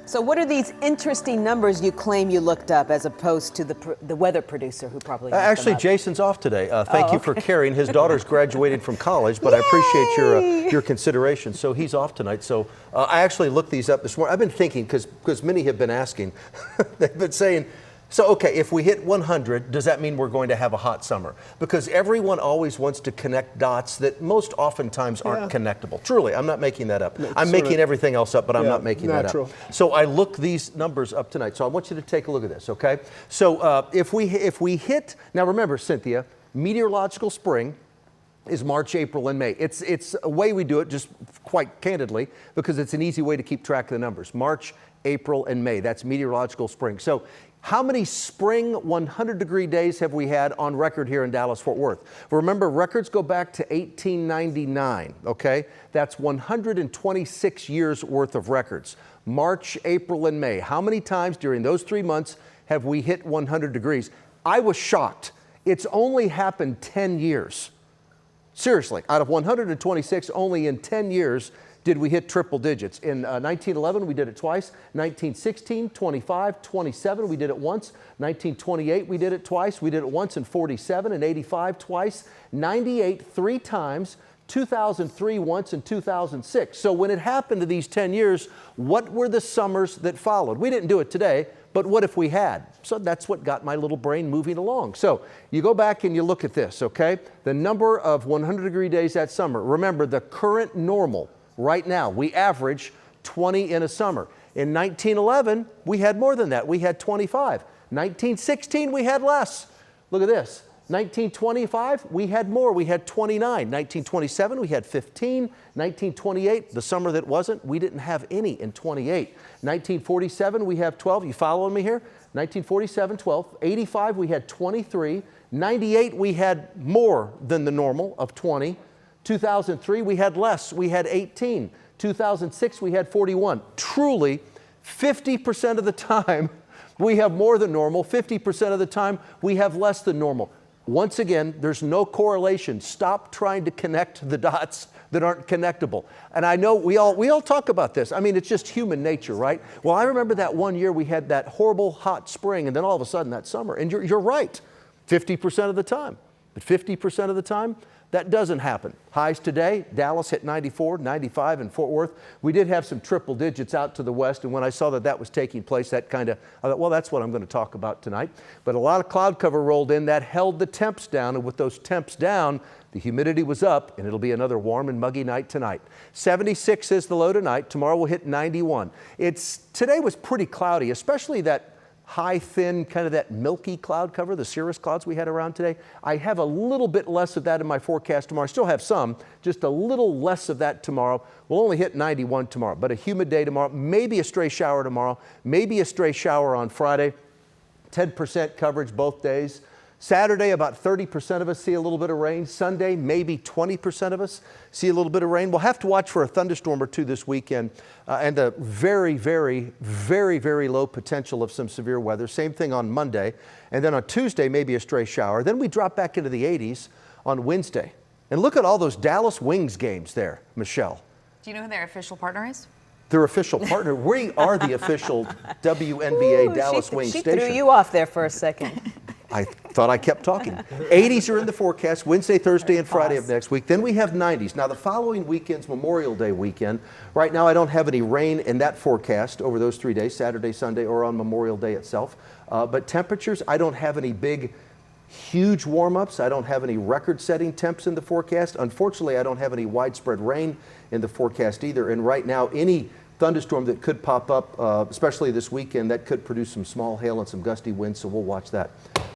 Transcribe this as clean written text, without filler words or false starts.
So what are these interesting numbers you claim you looked up as opposed to the weather producer who probably Actually, Jason's off today. Thank you for caring. His daughter's graduated from college, but I appreciate your consideration. So he's off tonight. So I actually looked these up this morning. I've been thinking, because many have been asking, they've been saying, so, okay, if we hit 100, does that mean we're going to have a hot summer? Because everyone always wants to connect dots that most oftentimes aren't connectable. Truly, I'm not making that up. I'm making everything else up, but I'm not making that up. So I looked these numbers up tonight. So I want you to take a look at this, okay? So if we hit, now remember, Cynthia, meteorological spring is March, April, and May. It's a way we do it, just quite candidly, because it's an easy way to keep track of the numbers. March, April, and May. That's meteorological spring. So how many spring 100-degree days have we had on record here in Dallas-Fort Worth? Remember, records go back to 1899, okay? That's 126 years worth of records. March, April, and May. How many times during those 3 months have we hit 100 degrees? I was shocked. It's only happened 10 years. Seriously, out of 126, only in 10 years did we hit triple digits. In 1911, we did it twice. 1916, 25, 27, we did it once. 1928, we did it twice. We did it once in 47 and 85 twice. 98, 3 times. 2003 once and 2006. So when it happened to these 10 years, what were the summers that followed? We didn't do it today, but what if we had? So that's what got my little brain moving along. So you go back and you look at this, okay? The number of 100-degree days that summer. Remember, the current normal right now, we average 20 in a summer. In 1911, we had more than that. We had 25. 1916, we had less. Look at this. 1925, we had more. We had 29. 1927, we had 15. 1928, the summer that wasn't, we didn't have any in 28. 1947, we have 12. You following me here? 1947, 12. 85, we had 23. 98, we had more than the normal of 20. 2003, we had less. We had 18. 2006, we had 41. Truly, 50% of the time, we have more than normal. 50% of the time, we have less than normal. Once again, there's no correlation. Stop trying to connect the dots that aren't connectable. And I know we all talk about this. I mean, it's just human nature, right? Well, I remember that one year we had that horrible hot spring, and then all of a sudden that summer. And you're right, 50% of the time. But 50% of the time, that doesn't happen. Highs today, Dallas hit 94, 95 in Fort Worth. We did have some triple digits out to the west, and when I saw that that was taking place, that I thought, well, that's what I'm going to talk about tonight. But a lot of cloud cover rolled in. That held the temps down, and with those temps down, the humidity was up, and it'll be another warm and muggy night tonight. 76 is the low tonight. Tomorrow we'll hit 91. Today was pretty cloudy, especially that high, thin, kind of that milky cloud cover, the cirrus clouds we had around today. I have a little bit less of that in my forecast tomorrow. I still have some, just a little less of that tomorrow. We'll only hit 91 tomorrow, but a humid day tomorrow, maybe a stray shower tomorrow, maybe a stray shower on Friday, 10% coverage both days. Saturday, about 30% of us see a little bit of rain. Sunday, maybe 20% of us see a little bit of rain. We'll have to watch for a thunderstorm or two this weekend and a very, very, very, very low potential of some severe weather. Same thing on Monday. And then on Tuesday, maybe a stray shower. Then we drop back into the 80s on Wednesday. And look at all those Dallas Wings games there, Michelle. Do you know who their official partner is? Their official partner. We are the official WNBA Dallas Wings station. She threw you off there for a second. I thought I kept talking. 80s are in the forecast, Wednesday, Thursday, and Friday of next week. Then we have 90s. Now, the following weekend's Memorial Day weekend. Right now, I don't have any rain in that forecast over those 3 days, Saturday, Sunday, or on Memorial Day itself. But temperatures, I don't have any big, huge warm-ups. I don't have any record-setting temps in the forecast. Unfortunately, I don't have any widespread rain in the forecast either. And right now, any thunderstorm that could pop up, especially this weekend, that could produce some small hail and some gusty winds, so we'll watch that.